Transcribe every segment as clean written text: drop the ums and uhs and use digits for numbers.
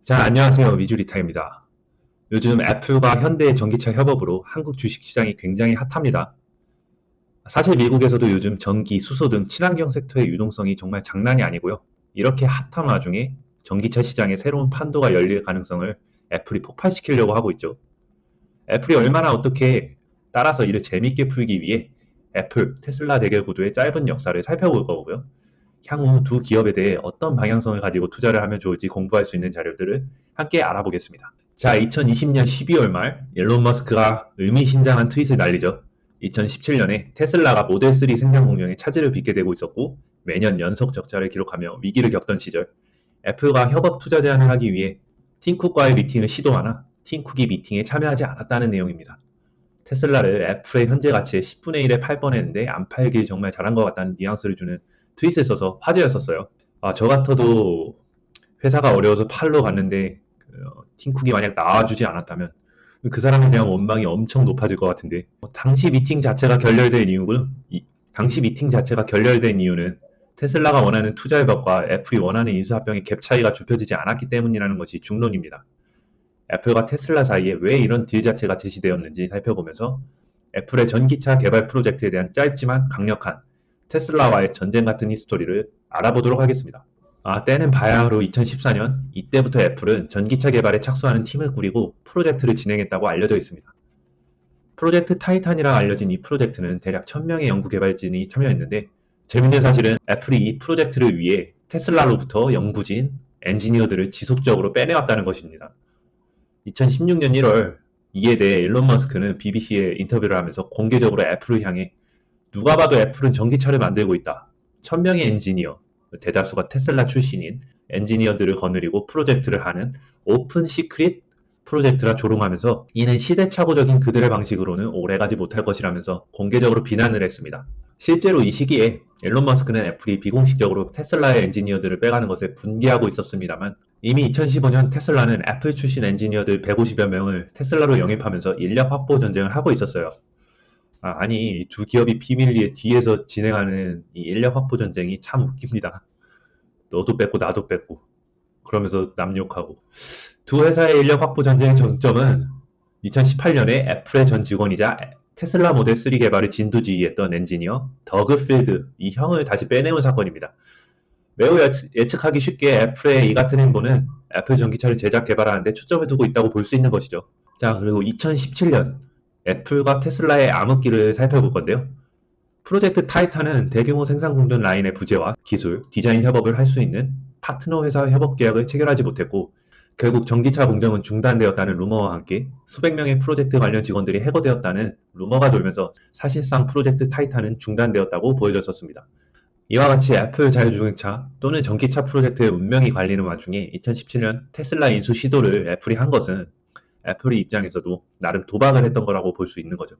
자, 안녕하세요. 위주리타입니다. 요즘 애플과 현대 전기차 협업으로 한국 주식시장이 굉장히 핫합니다. 사실 미국에서도 요즘 전기, 수소 등 친환경 섹터의 유동성이 정말 장난이 아니고요. 이렇게 핫한 와중에 전기차 시장에 새로운 판도가 열릴 가능성을 애플이 폭발시키려고 하고 있죠. 애플이 얼마나 어떻게 따라서 이를 재밌게 풀기 위해 애플, 테슬라 대결 구도의 짧은 역사를 살펴볼 거고요. 향후 두 기업에 대해 어떤 방향성을 가지고 투자를 하면 좋을지 공부할 수 있는 자료들을 함께 알아보겠습니다. 자, 2020년 12월 말 일론 머스크가 의미심장한 트윗을 날리죠. 2017년에 테슬라가 모델 3 생산 공정에 차질을 빚게 되고 있었고 매년 연속 적자를 기록하며 위기를 겪던 시절 애플과 협업 투자 제안을 하기 위해 팀쿡과의 미팅을 시도하나 팀쿡이 미팅에 참여하지 않았다는 내용입니다. 테슬라를 애플의 현재 가치의 10분의 1에 팔 뻔했는데 안 팔길 정말 잘한 것 같다는 뉘앙스를 주는 트윗을 써서 화제였었어요. 저 같아도 회사가 어려워서 팔러 갔는데 팀쿡이 만약 나와주지 않았다면 그 사람에 대한 원망이 엄청 높아질 것 같은데 당시 미팅 자체가 결렬된 이유는 테슬라가 원하는 투자 협약과 애플이 원하는 인수합병의 갭 차이가 좁혀지지 않았기 때문이라는 것이 중론입니다. 애플과 테슬라 사이에 왜 이런 딜 자체가 제시되었는지 살펴보면서 애플의 전기차 개발 프로젝트에 대한 짧지만 강력한 테슬라와의 전쟁 같은 히스토리를 알아보도록 하겠습니다. 때는 바야흐로 2014년, 이때부터 애플은 전기차 개발에 착수하는 팀을 꾸리고 프로젝트를 진행했다고 알려져 있습니다. 프로젝트 타이탄이라 알려진 이 프로젝트는 대략 1000명의 연구 개발진이 참여했는데 재밌는 사실은 애플이 이 프로젝트를 위해 테슬라로부터 연구진, 엔지니어들을 지속적으로 빼내왔다는 것입니다. 2016년 1월 이에 대해 일론 머스크는 BBC에 인터뷰를 하면서 공개적으로 애플을 향해 누가 봐도 애플은 전기차를 만들고 있다. 1000명의 엔지니어, 대다수가 테슬라 출신인 엔지니어들을 거느리고 프로젝트를 하는 오픈 시크릿 프로젝트라 조롱하면서 이는 시대착오적인 그들의 방식으로는 오래가지 못할 것이라면서 공개적으로 비난을 했습니다. 실제로 이 시기에 일론 머스크는 애플이 비공식적으로 테슬라의 엔지니어들을 빼가는 것에 분개하고 있었습니다만 이미 2015년 테슬라는 애플 출신 엔지니어들 150여 명을 테슬라로 영입하면서 인력 확보 전쟁을 하고 있었어요. 아니 두 기업이 비밀리에 뒤에서 진행하는 이 인력 확보 전쟁이 참 웃깁니다. 너도 뺏고 나도 뺏고 그러면서 남 욕하고 두 회사의 인력 확보 전쟁의 정점은 2018년에 애플의 전 직원이자 테슬라 모델 3 개발을 진두지휘했던 엔지니어 더그 필드 이 형을 다시 빼내온 사건입니다. 매우 예측하기 쉽게 애플의 이 같은 행보는 애플 전기차를 제작 개발하는데 초점을 두고 있다고 볼 수 있는 것이죠. 자, 그리고 2017년 애플과 테슬라의 암흑기를 살펴볼 건데요. 프로젝트 타이탄은 대규모 생산 공정 라인의 부재와 기술, 디자인 협업을 할 수 있는 파트너 회사 협업 계약을 체결하지 못했고 결국 전기차 공정은 중단되었다는 루머와 함께 수백 명의 프로젝트 관련 직원들이 해고되었다는 루머가 돌면서 사실상 프로젝트 타이탄은 중단되었다고 보여졌었습니다. 이와 같이 애플 자율주행차 또는 전기차 프로젝트의 운명이 갈리는 와중에 2017년 테슬라 인수 시도를 애플이 한 것은 애플의 입장에서도 나름 도박을 했던 거라고 볼 수 있는 거죠.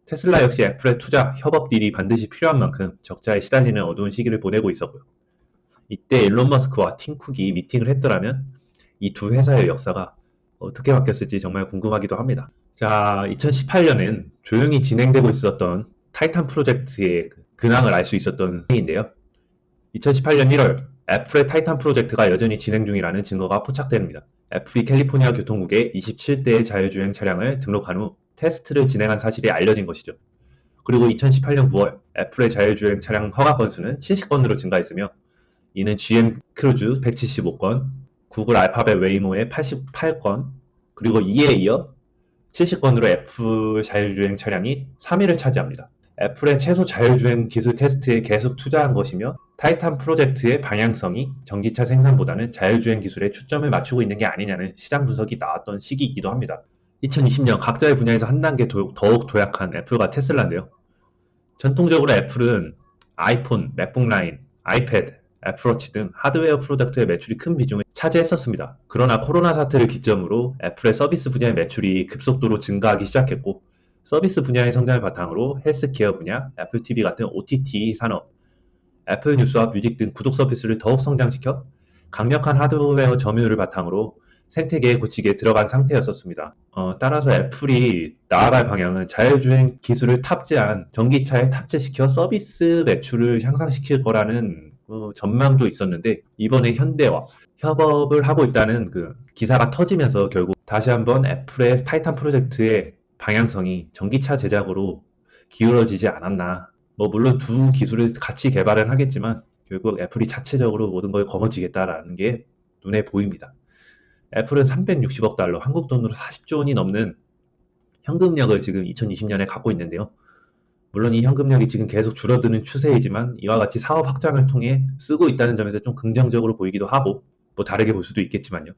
테슬라 역시 애플의 투자, 협업 딜이 반드시 필요한 만큼 적자에 시달리는 어두운 시기를 보내고 있었고요. 이때 일론 머스크와 팀 쿡이 미팅을 했더라면 이 두 회사의 역사가 어떻게 바뀌었을지 정말 궁금하기도 합니다. 자, 2018년엔 조용히 진행되고 있었던 타이탄 프로젝트의 근황을 알 수 있었던 해인데요. 2018년 1월 애플의 타이탄 프로젝트가 여전히 진행 중이라는 증거가 포착됩니다. 애플이 캘리포니아 교통국에 27대의 자율주행 차량을 등록한 후 테스트를 진행한 사실이 알려진 것이죠. 그리고 2018년 9월 애플의 자율주행 차량 허가 건수는 70건으로 증가했으며 이는 GM 크루즈 175건, 구글 알파벳 웨이모의 88건, 그리고 이에 이어 70건으로 애플 자율주행 차량이 3위를 차지합니다. 애플의 최소 자율주행 기술 테스트에 계속 투자한 것이며 타이탄 프로젝트의 방향성이 전기차 생산보다는 자율주행 기술에 초점을 맞추고 있는 게 아니냐는 시장 분석이 나왔던 시기이기도 합니다. 2020년 각자의 분야에서 한 단계 더욱 도약한 애플과 테슬라인데요. 전통적으로 애플은 아이폰, 맥북 라인, 아이패드, 애플워치 등 하드웨어 프로덕트의 매출이 큰 비중을 차지했었습니다. 그러나 코로나 사태를 기점으로 애플의 서비스 분야의 매출이 급속도로 증가하기 시작했고 서비스 분야의 성장을 바탕으로 헬스케어 분야, 애플 TV 같은 OTT 산업, 애플 뉴스와 뮤직 등 구독 서비스를 더욱 성장시켜 강력한 하드웨어 점유율을 바탕으로 생태계에 굳히게 들어간 상태였었습니다. 따라서 애플이 나아갈 방향은 자율주행 기술을 탑재한 전기차에 탑재시켜 서비스 매출을 향상시킬 거라는 전망도 있었는데 이번에 현대와 협업을 하고 있다는 그 기사가 터지면서 결국 다시 한번 애플의 타이탄 프로젝트의 방향성이 전기차 제작으로 기울어지지 않았나. 뭐 물론 두 기술을 같이 개발은 하겠지만 결국 애플이 자체적으로 모든 걸 거머쥐겠다라는 게 눈에 보입니다. 애플은 360억 달러, 한국 돈으로 40조 원이 넘는 현금력을 지금 2020년에 갖고 있는데요. 물론 이 현금력이 지금 계속 줄어드는 추세이지만 이와 같이 사업 확장을 통해 쓰고 있다는 점에서 좀 긍정적으로 보이기도 하고, 뭐 다르게 볼 수도 있겠지만요.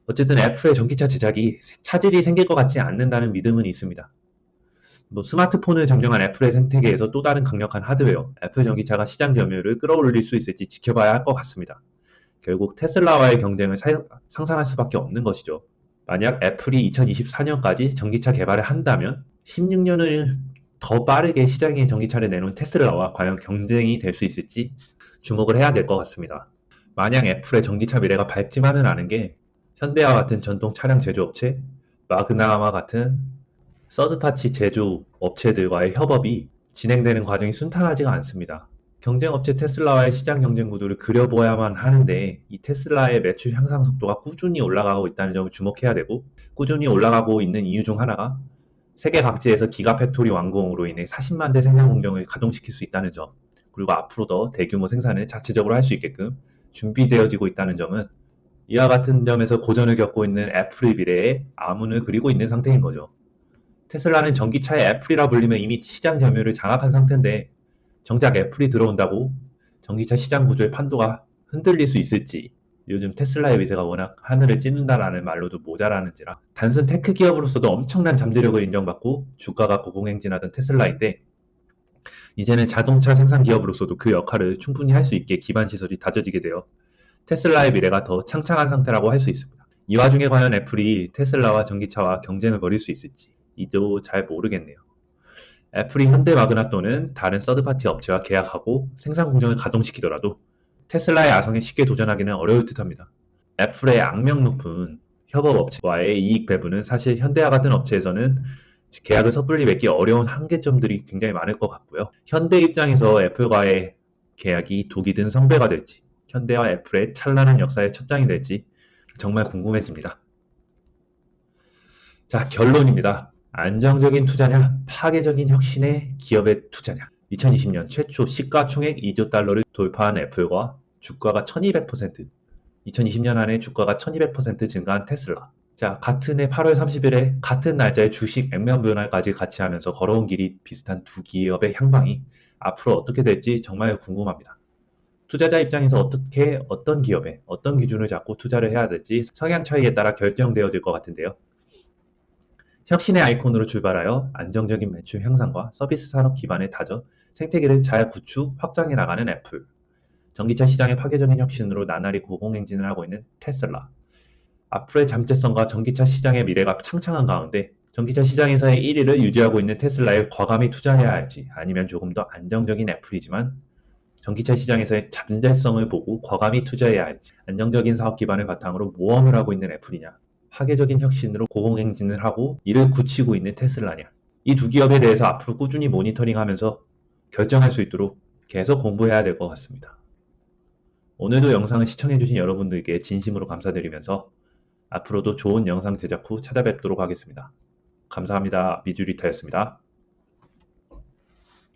어쨌든 애플의 전기차 제작이 차질이 생길 것 같지 않는다는 믿음은 있습니다. 뭐 스마트폰을 점령한 애플의 생태계에서 또 다른 강력한 하드웨어, 애플 전기차가 시장 점유율을 끌어올릴 수 있을지 지켜봐야 할 것 같습니다. 결국 테슬라와의 경쟁을 상상할 수밖에 없는 것이죠. 만약 애플이 2024년까지 전기차 개발을 한다면 16년을 더 빠르게 시장에 전기차를 내놓은 테슬라와 과연 경쟁이 될 수 있을지 주목을 해야 될 것 같습니다. 만약 애플의 전기차 미래가 밝지만은 않은 게 현대와 같은 전동 차량 제조업체, 마그나와 같은 서드파티 제조 업체들과의 협업이 진행되는 과정이 순탄하지가 않습니다. 경쟁업체 테슬라와의 시장 경쟁 구도를 그려보아야만 하는데 이 테슬라의 매출 향상 속도가 꾸준히 올라가고 있다는 점을 주목해야 되고, 꾸준히 올라가고 있는 이유 중 하나가 세계 각지에서 기가팩토리 완공으로 인해 40만 대 생산 공정을 가동시킬 수 있다는 점, 그리고 앞으로 더 대규모 생산을 자체적으로 할 수 있게끔 준비되어지고 있다는 점은 이와 같은 점에서 고전을 겪고 있는 애플의 미래에 암문을 그리고 있는 상태인 거죠. 테슬라는 전기차의 애플이라 불리면 이미 시장 점유율을 장악한 상태인데 정작 애플이 들어온다고 전기차 시장 구조의 판도가 흔들릴 수 있을지, 요즘 테슬라의 위세가 워낙 하늘을 찌른다라는 말로도 모자라는지라 단순 테크 기업으로서도 엄청난 잠재력을 인정받고 주가가 고공행진하던 테슬라인데 이제는 자동차 생산 기업으로서도 그 역할을 충분히 할 수 있게 기반 시설이 다져지게 되어 테슬라의 미래가 더 창창한 상태라고 할 수 있습니다. 이 와중에 과연 애플이 테슬라와 전기차와 경쟁을 벌일 수 있을지 이도 잘 모르겠네요. 애플이 현대 마그나 또는 다른 서드파티 업체와 계약하고 생산 공정을 가동시키더라도 테슬라의 아성에 쉽게 도전하기는 어려울 듯합니다. 애플의 악명 높은 협업 업체와의 이익 배분은 사실 현대와 같은 업체에서는 계약을 섣불리 맺기 어려운 한계점들이 굉장히 많을 것 같고요. 현대 입장에서 애플과의 계약이 독이 든 성배가 될지, 현대와 애플의 찬란한 역사의 첫 장이 될지 정말 궁금해집니다. 자, 결론입니다. 안정적인 투자냐, 파괴적인 혁신의 기업의 투자냐. 2020년 최초 시가총액 2조 달러를 돌파한 애플과 주가가 1200%, 2020년 안에 주가가 1200% 증가한 테슬라. 자, 같은 해 8월 30일에 같은 날짜에 주식 액면 변화까지 같이 하면서 걸어온 길이 비슷한 두 기업의 향방이 앞으로 어떻게 될지 정말 궁금합니다. 투자자 입장에서 어떤 기업에 어떤 기준을 잡고 투자를 해야 될지 성향 차이에 따라 결정되어질 것 같은데요. 혁신의 아이콘으로 출발하여 안정적인 매출 향상과 서비스 산업 기반을 다져 생태계를 잘 구축, 확장해 나가는 애플. 전기차 시장의 파괴적인 혁신으로 나날이 고공행진을 하고 있는 테슬라. 앞으로의 잠재성과 전기차 시장의 미래가 창창한 가운데 전기차 시장에서의 1위를 유지하고 있는 테슬라에 과감히 투자해야 할지, 아니면 조금 더 안정적인 애플이지만 전기차 시장에서의 잠재성을 보고 과감히 투자해야 할지, 안정적인 사업 기반을 바탕으로 모험을 하고 있는 애플이냐, 파괴적인 혁신으로 고공행진을 하고 이를 굳히고 있는 테슬라냐. 이 두 기업에 대해서 앞으로 꾸준히 모니터링하면서 결정할 수 있도록 계속 공부해야 될 것 같습니다. 오늘도 영상을 시청해주신 여러분들께 진심으로 감사드리면서 앞으로도 좋은 영상 제작 후 찾아뵙도록 하겠습니다. 감사합니다. 미주리타였습니다.